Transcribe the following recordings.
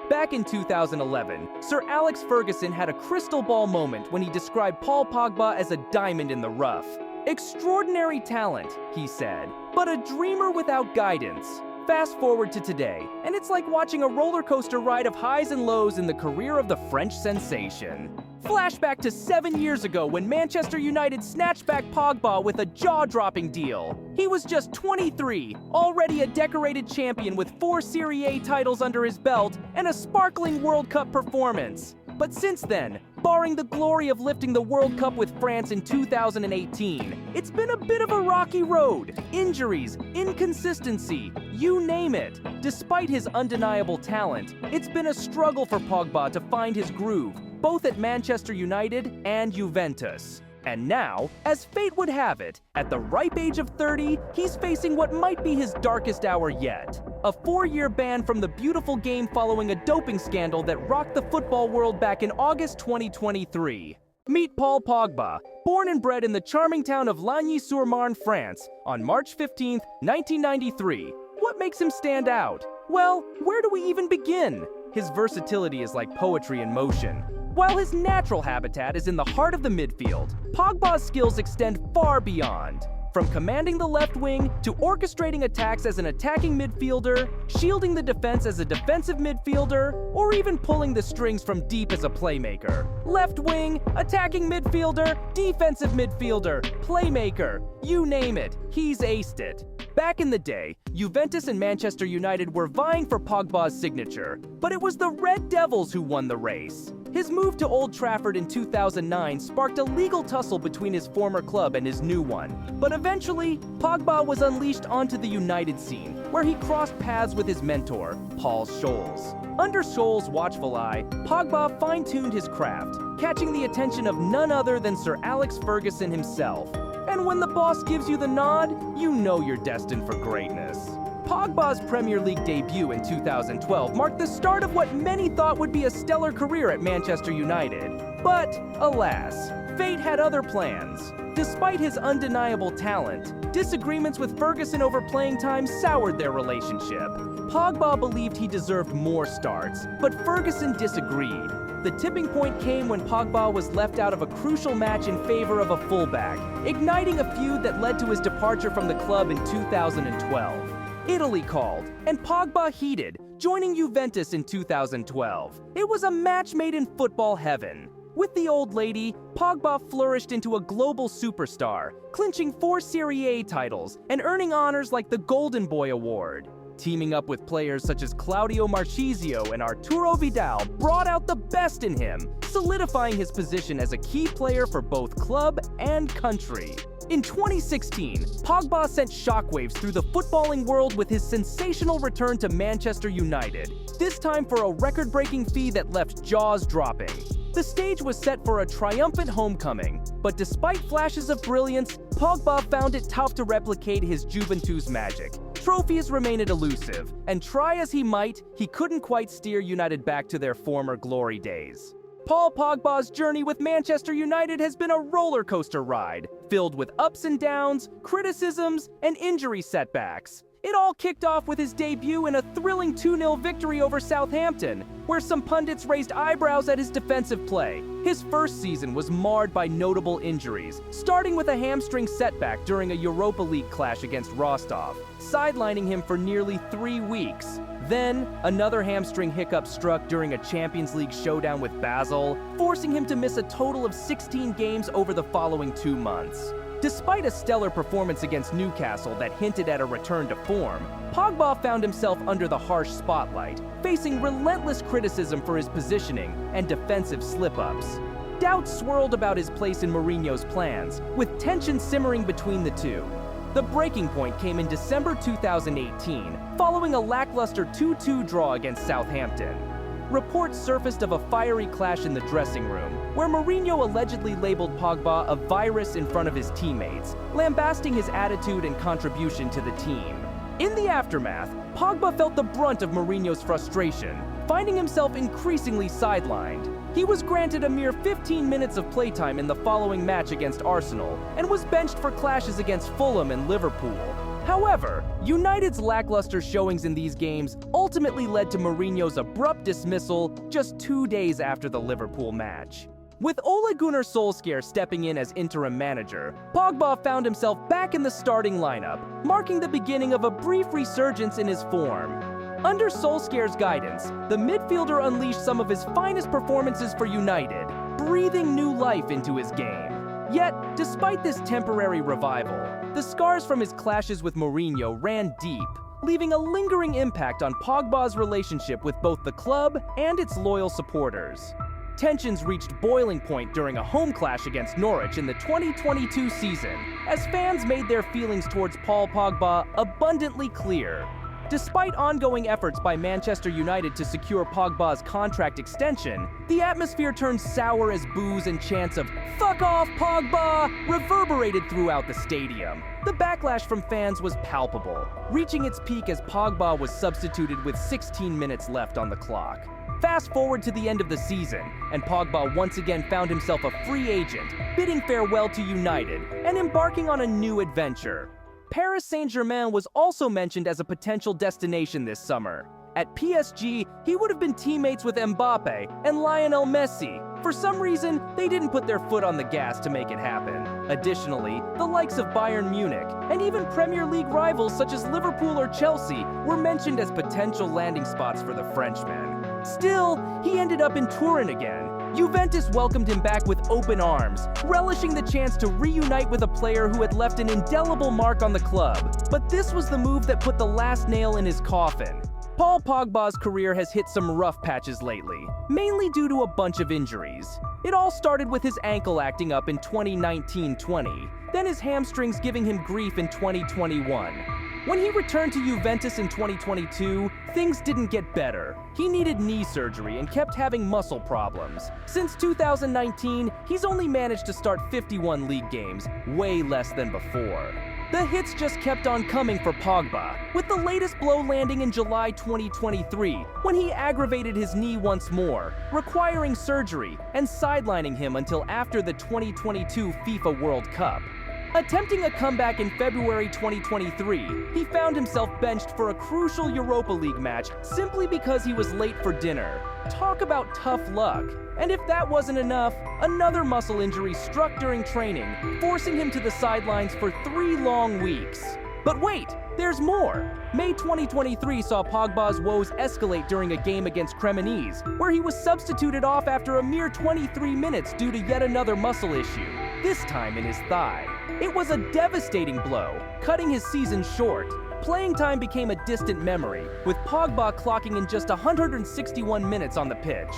Back in 2011, Sir Alex Ferguson had a crystal ball moment when he described Paul Pogba as a diamond in the rough. Extraordinary talent, he said, but a dreamer without guidance. Fast forward to today, and it's like watching a roller coaster ride of highs and lows in the career of the French sensation. Flashback to 7 years ago when Manchester United snatched back Pogba with a jaw-dropping deal. He was just 23, already a decorated champion with 4 Serie A titles under his belt and a sparkling World Cup performance. But since then, barring the glory of lifting the World Cup with France in 2018, it's been a bit of a rocky road. Injuries, inconsistency, you name it. Despite his undeniable talent, it's been a struggle for Pogba to find his groove, both at Manchester United and Juventus. And now, as fate would have it, at the ripe age of 30, he's facing what might be his darkest hour yet. A 4-year ban from the beautiful game following a doping scandal that rocked the football world back in August 2023. Meet Paul Pogba, born and bred in the charming town of Lagny-sur-Marne, France, on March 15, 1993. What makes him stand out? Well, where do we even begin? His versatility is like poetry in motion. While his natural habitat is in the heart of the midfield, Pogba's skills extend far beyond. From commanding the left wing to orchestrating attacks as an attacking midfielder, shielding the defense as a defensive midfielder, or even pulling the strings from deep as a playmaker. Left wing, attacking midfielder, defensive midfielder, playmaker, you name it, he's aced it. Back in the day, Juventus and Manchester United were vying for Pogba's signature, but it was the Red Devils who won the race. His move to Old Trafford in 2009 sparked a legal tussle between his former club and his new one. But eventually, Pogba was unleashed onto the United scene, where he crossed paths with his mentor, Paul Scholes. Under Scholes' watchful eye, Pogba fine-tuned his craft, catching the attention of none other than Sir Alex Ferguson himself. And when the boss gives you the nod, you know you're destined for greatness. Pogba's Premier League debut in 2012 marked the start of what many thought would be a stellar career at Manchester United. But, alas, fate had other plans. Despite his undeniable talent, disagreements with Ferguson over playing time soured their relationship. Pogba believed he deserved more starts, but Ferguson disagreed. The tipping point came when Pogba was left out of a crucial match in favor of a fullback, igniting a feud that led to his departure from the club in 2012. Italy called, and Pogba heeded, joining Juventus in 2012. It was a match made in football heaven. With the old lady, Pogba flourished into a global superstar, clinching 4 Serie A titles and earning honors like the Golden Boy Award. Teaming up with players such as Claudio Marchisio and Arturo Vidal brought out the best in him, solidifying his position as a key player for both club and country. In 2016, Pogba sent shockwaves through the footballing world with his sensational return to Manchester United, this time for a record-breaking fee that left jaws dropping. The stage was set for a triumphant homecoming, but despite flashes of brilliance, Pogba found it tough to replicate his Juventus magic. Trophies remained elusive, and try as he might, he couldn't quite steer United back to their former glory days. Paul Pogba's journey with Manchester United has been a roller coaster ride, filled with ups and downs, criticisms, and injury setbacks. It all kicked off with his debut in a thrilling 2-0 victory over Southampton, where some pundits raised eyebrows at his defensive play. His first season was marred by notable injuries, starting with a hamstring setback during a Europa League clash against Rostov, sidelining him for nearly 3 weeks. Then, another hamstring hiccup struck during a Champions League showdown with Basel, forcing him to miss a total of 16 games over the following 2 months. Despite a stellar performance against Newcastle that hinted at a return to form, Pogba found himself under the harsh spotlight, facing relentless criticism for his positioning and defensive slip-ups. Doubts swirled about his place in Mourinho's plans, with tension simmering between the two. The breaking point came in December 2018, following a lackluster 2-2 draw against Southampton. Reports surfaced of a fiery clash in the dressing room, where Mourinho allegedly labeled Pogba a virus in front of his teammates, lambasting his attitude and contribution to the team. In the aftermath, Pogba felt the brunt of Mourinho's frustration, finding himself increasingly sidelined. He was granted a mere 15 minutes of playtime in the following match against Arsenal, and was benched for clashes against Fulham and Liverpool. However, United's lackluster showings in these games ultimately ultimately led to Mourinho's abrupt dismissal just 2 days after the Liverpool match. With Ole Gunnar Solskjaer stepping in as interim manager, Pogba found himself back in the starting lineup, marking the beginning of a brief resurgence in his form. Under Solskjaer's guidance, the midfielder unleashed some of his finest performances for United, breathing new life into his game. Yet, despite this temporary revival, the scars from his clashes with Mourinho ran deep, leaving a lingering impact on Pogba's relationship with both the club and its loyal supporters. Tensions reached boiling point during a home clash against Norwich in the 2022 season, as fans made their feelings towards Paul Pogba abundantly clear. Despite ongoing efforts by Manchester United to secure Pogba's contract extension, the atmosphere turned sour as boos and chants of "Fuck off, Pogba!" reverberated throughout the stadium. The backlash from fans was palpable, reaching its peak as Pogba was substituted with 16 minutes left on the clock. Fast forward to the end of the season, and Pogba once again found himself a free agent, bidding farewell to United and embarking on a new adventure. Paris Saint-Germain was also mentioned as a potential destination this summer. At PSG, he would have been teammates with Mbappe and Lionel Messi. For some reason, they didn't put their foot on the gas to make it happen. Additionally, the likes of Bayern Munich and even Premier League rivals such as Liverpool or Chelsea were mentioned as potential landing spots for the Frenchman. Still, he ended up in Turin again. Juventus welcomed him back with open arms, relishing the chance to reunite with a player who had left an indelible mark on the club. But this was the move that put the last nail in his coffin. Paul Pogba's career has hit some rough patches lately, mainly due to a bunch of injuries. It all started with his ankle acting up in 2019-20, then his hamstrings giving him grief in 2021. When he returned to Juventus in 2022, things didn't get better. He needed knee surgery and kept having muscle problems. Since 2019, he's only managed to start 51 league games, way less than before. The hits just kept on coming for Pogba, with the latest blow landing in July 2023, when he aggravated his knee once more, requiring surgery and sidelining him until after the 2022 FIFA World Cup. Attempting a comeback in February 2023, he found himself benched for a crucial Europa League match simply because he was late for dinner. Talk about tough luck. And if that wasn't enough, another muscle injury struck during training, forcing him to the sidelines for 3 long weeks. But wait, there's more! May 2023 saw Pogba's woes escalate during a game against Cremonese, where he was substituted off after a mere 23 minutes due to yet another muscle issue, this time in his thigh. It was a devastating blow, cutting his season short. Playing time became a distant memory, with Pogba clocking in just 161 minutes on the pitch.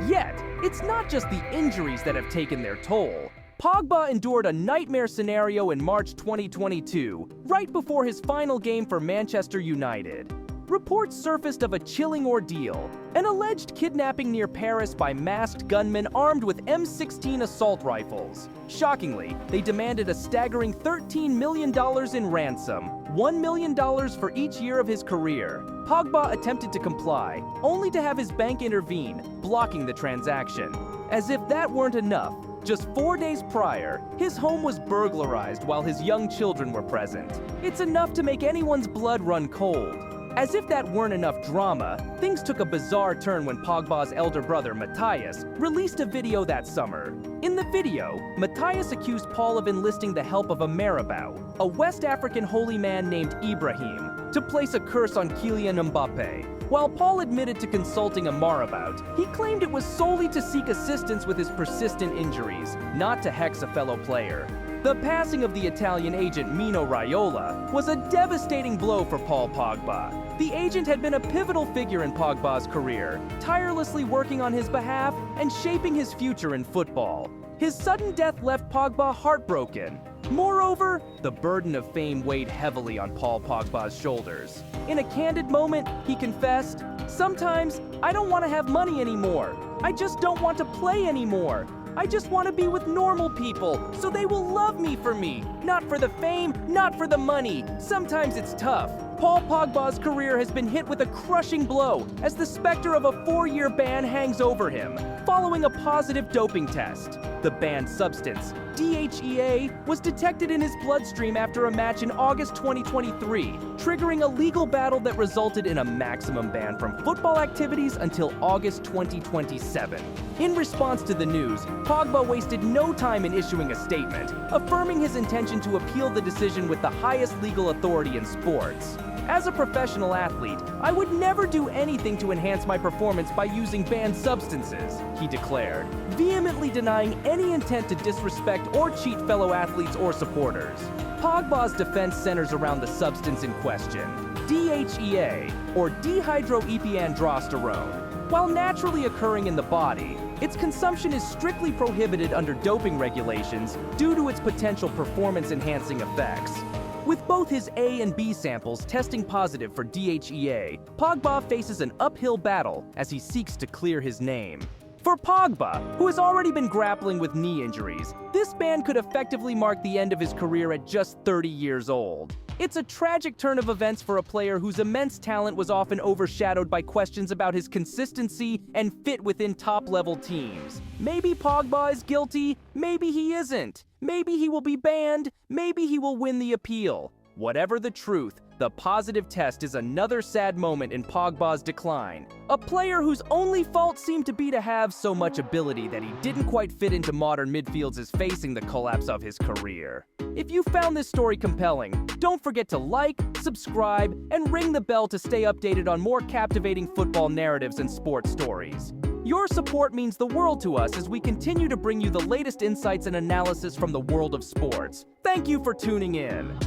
Yet, it's not just the injuries that have taken their toll. Pogba endured a nightmare scenario in March 2022, right before his final game for Manchester United. Reports surfaced of a chilling ordeal, an alleged kidnapping near Paris by masked gunmen armed with M16 assault rifles. Shockingly, they demanded a staggering $13 million in ransom, $1 million for each year of his career. Pogba attempted to comply, only to have his bank intervene, blocking the transaction. As if that weren't enough, just 4 days prior, his home was burglarized while his young children were present. It's enough to make anyone's blood run cold. As if that weren't enough drama, things took a bizarre turn when Pogba's elder brother, Matthias, released a video that summer. In the video, Matthias accused Paul of enlisting the help of a Marabout, a West African holy man named Ibrahim, to place a curse on Kylian Mbappe. While Paul admitted to consulting a marabout, he claimed it was solely to seek assistance with his persistent injuries, not to hex a fellow player. The passing of the Italian agent Mino Raiola was a devastating blow for Paul Pogba. The agent had been a pivotal figure in Pogba's career, tirelessly working on his behalf and shaping his future in football. His sudden death left Pogba heartbroken. Moreover, the burden of fame weighed heavily on Paul Pogba's shoulders. In a candid moment, he confessed, "Sometimes, I don't want to have money anymore. I just don't want to play anymore. I just want to be with normal people, so they will love me for me. Not for the fame, not for the money. Sometimes it's tough." Paul Pogba's career has been hit with a crushing blow as the specter of a 4-year ban hangs over him, following a positive doping test. The banned substance, DHEA, was detected in his bloodstream after a match in August 2023, triggering a legal battle that resulted in a maximum ban from football activities until August 2027. In response to the news, Pogba wasted no time in issuing a statement, affirming his intention to appeal the decision with the highest legal authority in sports. As a professional athlete, I would never do anything to enhance my performance by using banned substances, he declared, vehemently denying any intent to disrespect or cheat fellow athletes or supporters. Pogba's defense centers around the substance in question, DHEA, or dehydroepiandrosterone. While naturally occurring in the body, its consumption is strictly prohibited under doping regulations due to its potential performance-enhancing effects. With both his A and B samples testing positive for DHEA, Pogba faces an uphill battle as he seeks to clear his name. For Pogba, who has already been grappling with knee injuries, this ban could effectively mark the end of his career at just 30 years old. It's a tragic turn of events for a player whose immense talent was often overshadowed by questions about his consistency and fit within top-level teams. Maybe Pogba is guilty, maybe he isn't. Maybe he will be banned, maybe he will win the appeal. Whatever the truth, the positive test is another sad moment in Pogba's decline. A player whose only fault seemed to be to have so much ability that he didn't quite fit into modern midfields is facing the collapse of his career. If you found this story compelling, don't forget to like, subscribe, and ring the bell to stay updated on more captivating football narratives and sports stories. Your support means the world to us as we continue to bring you the latest insights and analysis from the world of sports. Thank you for tuning in.